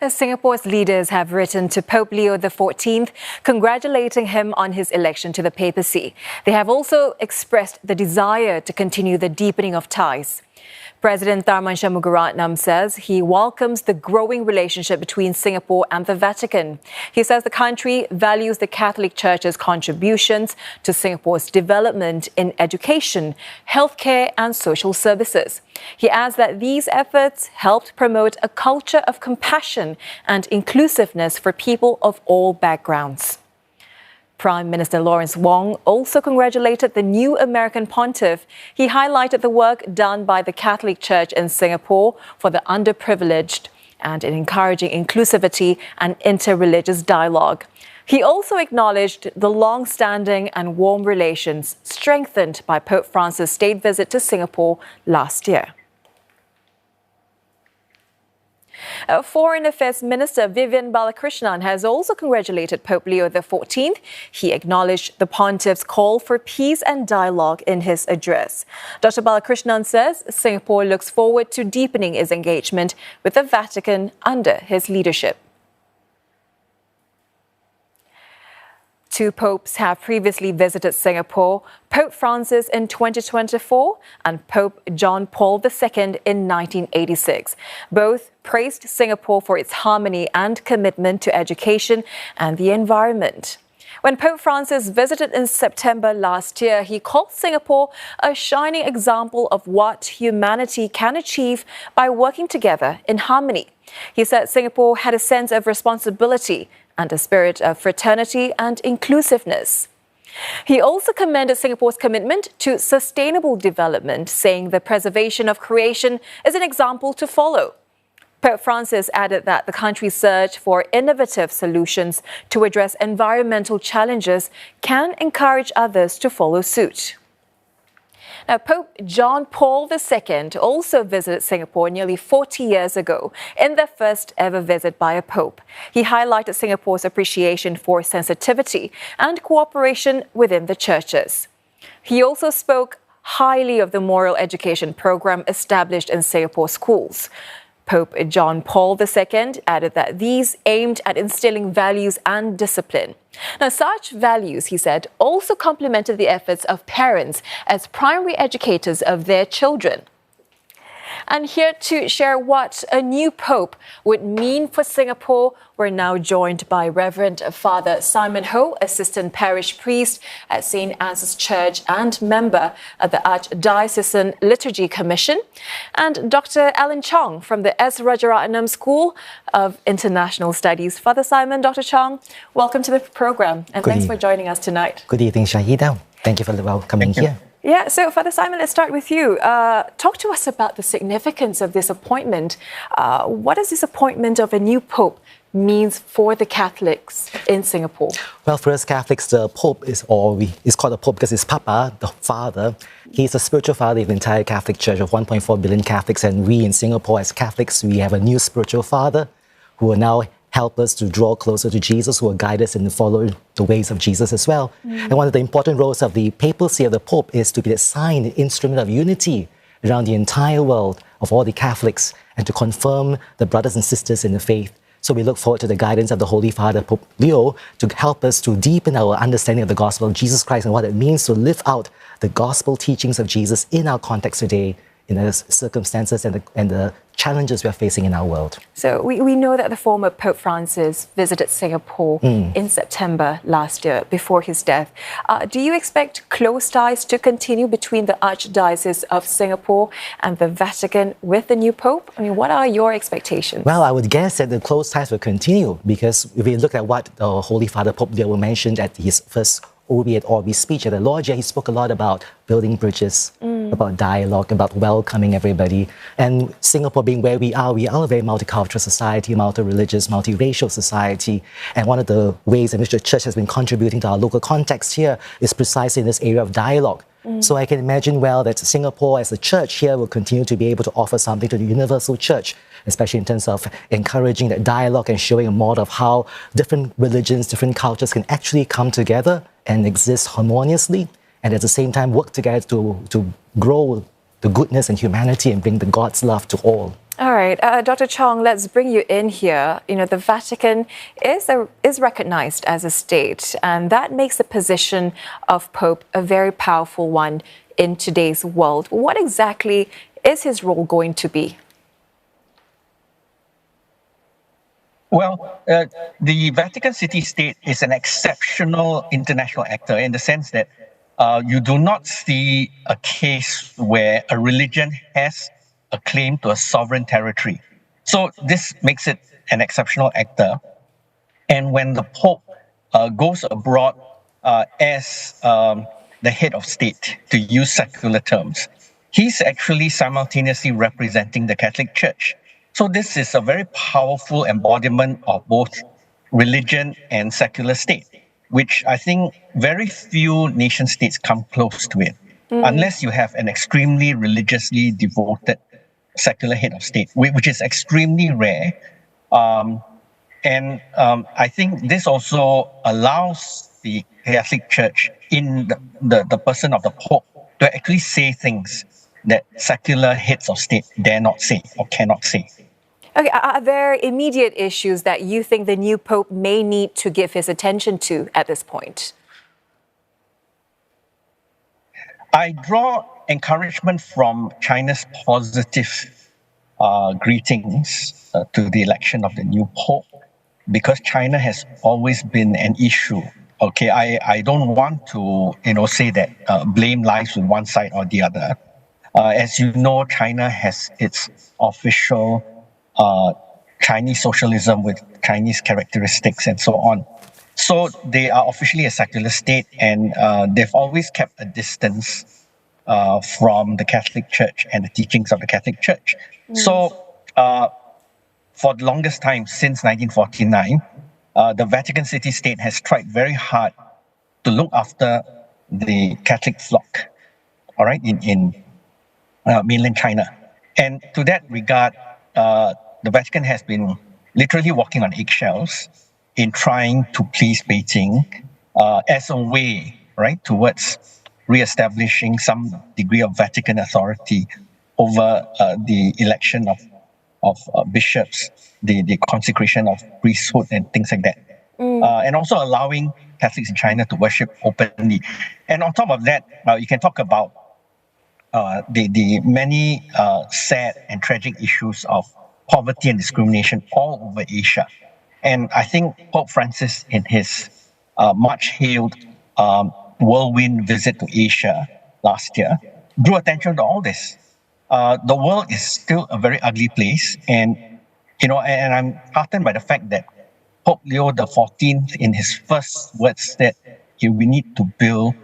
Singapore's leaders have written to Pope Leo XIV, congratulating him on his election to the papacy. They have also expressed the desire to continue the deepening of ties. President Rajaratnam says he welcomes the growing relationship between Singapore and the Vatican. He says the country values the Catholic Church's contributions to Singapore's development in education, healthcare and social services. He adds that these efforts helped promote a culture of compassion and inclusiveness for people of all backgrounds. Prime Minister Lawrence Wong also congratulated the new American pontiff. He highlighted the work done by the Catholic Church in Singapore for the underprivileged and in encouraging inclusivity and interreligious dialogue. He also acknowledged the long-standing and warm relations strengthened by Pope Francis' state visit to Singapore last year. Foreign Affairs Minister Vivian Balakrishnan has also congratulated Pope Leo XIV. He acknowledged the pontiff's call for peace and dialogue in his address. Dr. Balakrishnan says Singapore looks forward to deepening its engagement with the Vatican under his leadership. Two popes have previously visited Singapore, Pope Francis in 2024 and Pope John Paul II in 1986. Both praised Singapore for its harmony and commitment to education and the environment. When Pope Francis visited in September last year, he called Singapore a shining example of what humanity can achieve by working together in harmony. He said Singapore had a sense of responsibility and a spirit of fraternity and inclusiveness. He also commended Singapore's commitment to sustainable development, saying the preservation of creation is an example to follow. Pope Francis added that the country's search for innovative solutions to address environmental challenges can encourage others to follow suit. Now, Pope John Paul II also visited Singapore nearly 40 years ago in their first ever visit by a pope. He highlighted Singapore's appreciation for sensitivity and cooperation within the churches. He also spoke highly of the moral education program established in Singapore schools. Pope John Paul II added that these aimed at instilling values and discipline. Now, such values, he said, also complemented the efforts of parents as primary educators of their children. And here to share what a new pope would mean for Singapore, we're now joined by Reverend Father Simon Ho, Assistant Parish Priest at St. Anne's Church and member of the Archdiocesan Liturgy Commission, and Dr. Alan Chong from the Rajaratnam School of International Studies. Father Simon, Dr. Chong, welcome to the program, and thanks for joining us tonight. Good evening, Shahida. Thank you for welcoming here. Yeah, so Father Simon, let's start with you. Talk to us about the significance of this appointment. What does this appointment of a new pope means for the Catholics in Singapore? Well, for us Catholics, the Pope is called a Pope because it's Papa, the Father. He's a spiritual father of the entire Catholic Church of 1.4 billion Catholics, and we in Singapore as Catholics, we have a new spiritual father who will now help us to draw closer to Jesus, who will guide us and follow the ways of Jesus as well. And one of the important roles of the papacy of the Pope is to be the sign, the instrument of unity around the entire world of all the Catholics and to confirm the brothers and sisters in the faith. So we look forward to the guidance of the Holy Father, Pope Leo, to help us to deepen our understanding of the gospel of Jesus Christ and what it means to live out the gospel teachings of Jesus in our context today, in the circumstances and the challenges we are facing in our world. So we know that the former Pope Francis visited Singapore in September last year, before his death. Do you expect close ties to continue between the Archdiocese of Singapore and the Vatican with the new Pope? I mean, what are your expectations? Well, I would guess that the close ties will continue, because if we look at what the Holy Father Pope Leo mentioned at his first Orbi et Orbi speech at the Loggia, he spoke a lot about building bridges, about dialogue, about welcoming everybody. And Singapore being where we are a very multicultural society, multi-religious, multiracial society. And one of the ways in which the Church has been contributing to our local context here is precisely in this area of dialogue. So I can imagine well that Singapore as a church here will continue to be able to offer something to the universal church, especially in terms of encouraging that dialogue and showing a model of how different religions, different cultures can actually come together and exist harmoniously, and at the same time work together to grow the goodness and humanity and bring the God's love to all. All right, Dr. Chong, let's bring you in here. You know, the Vatican is recognized as a state, and that makes the position of Pope a very powerful one in today's world. What exactly is his role going to be? Well, the Vatican City State is an exceptional international actor in the sense that you do not see a case where a religion has a claim to a sovereign territory. So this makes it an exceptional actor. And when the Pope goes abroad as the head of state, to use secular terms, he's actually simultaneously representing the Catholic Church. So this is a very powerful embodiment of both religion and secular state, which I think very few nation states come close to it, unless you have an extremely religiously devoted secular head of state, which is extremely rare. And I think this also allows the Catholic Church, in the person of the Pope, to actually say things that secular heads of state dare not say or cannot say. Okay, are there immediate issues that you think the new Pope may need to give his attention to at this point? I draw encouragement from China's positive greetings to the election of the new Pope, because China has always been an issue. Okay, I don't want to say that blame lies with one side or the other. As you know, China has its official Chinese socialism with Chinese characteristics and so on. So they are officially a secular state, and they've always kept a distance from the Catholic Church and the teachings of the Catholic Church. So for the longest time, since 1949, the Vatican City State has tried very hard to look after the Catholic flock, all right, in mainland China. And to that regard, the Vatican has been literally walking on eggshells in trying to please Beijing as a way, right, towards re-establishing some degree of Vatican authority over the election of bishops, the consecration of priesthood and things like that. And also allowing Catholics in China to worship openly. And on top of that, you can talk about the many sad and tragic issues of poverty and discrimination all over Asia. And I think Pope Francis, in his much-hailed whirlwind visit to Asia last year, drew attention to all this. The world is still a very ugly place, and I'm heartened by the fact that Pope Leo XIV, in his first words, said we need to build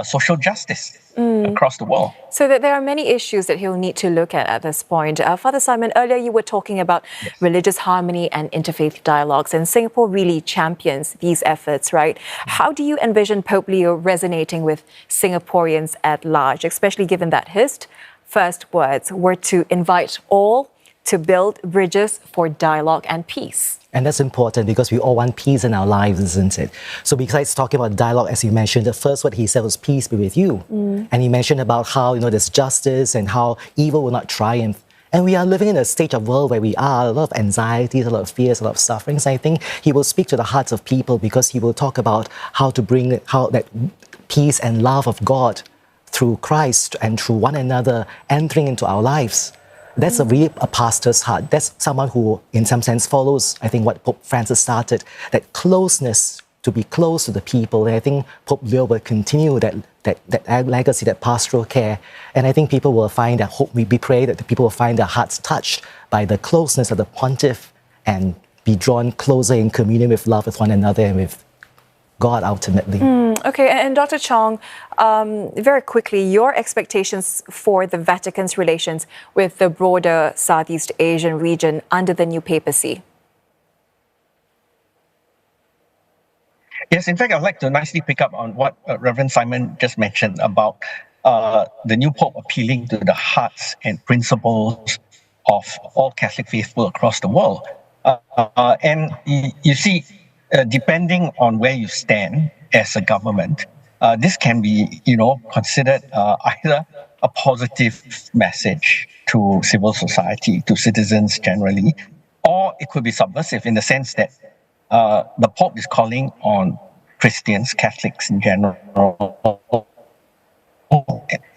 social justice across the world. So that there are many issues that he'll need to look at this point. Father Simon, earlier you were talking about religious harmony and interfaith dialogues, and Singapore really champions these efforts, right? How do you envision Pope Leo resonating with Singaporeans at large, especially given that his first words were to invite all to build bridges for dialogue and peace? And that's important because we all want peace in our lives, isn't it? So besides talking about dialogue, as you mentioned, the first word he said was peace be with you. And he mentioned about how, there's justice and how evil will not triumph. And we are living in a stage of world where we are, a lot of anxieties, a lot of fears, a lot of sufferings. I think he will speak to the hearts of people because he will talk about how to bring how that peace and love of God through Christ and through one another entering into our lives. That's a pastor's heart. That's someone who, in some sense, follows, I think, what Pope Francis started, that closeness, to be close to the people. And I think Pope Leo will continue that legacy, that pastoral care. And I think people will find that hope. We pray that the people will find their hearts touched by the closeness of the pontiff and be drawn closer in communion with love with one another and with God ultimately. Okay, and Dr. Chong, very quickly, your expectations for the Vatican's relations with the broader Southeast Asian region under the new papacy? Yes, in fact, I'd like to nicely pick up on what Reverend Simon just mentioned about the new Pope appealing to the hearts and principles of all Catholic faithful across the world. And you see, depending on where you stand as a government, this can be, considered either a positive message to civil society, to citizens generally, or it could be subversive in the sense that the Pope is calling on Christians, Catholics in general,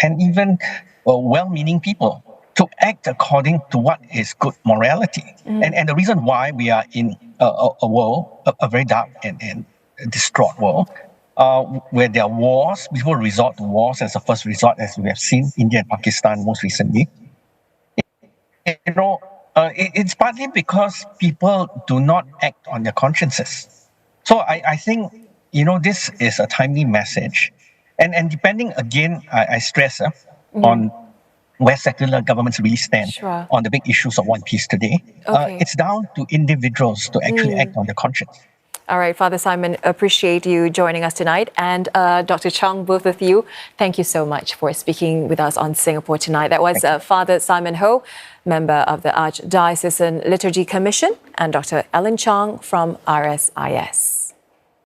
and even well-meaning people to act according to what is good morality. And the reason why we are in a world, a very dark and distraught world, where there are wars, people resort to wars as a first resort, as we have seen India and Pakistan most recently. It's partly because people do not act on their consciences. So I think, this is a timely message. And depending, again, I stress on where secular governments really stand on the big issues of One Piece today. It's down to individuals to actually act on their conscience. All right, Father Simon, appreciate you joining us tonight. And Dr. Chong, both of you, thank you so much for speaking with us on Singapore Tonight. That was Father Simon Ho, member of the Archdiocesan Liturgy Commission, and Dr. Alan Chong from RSIS.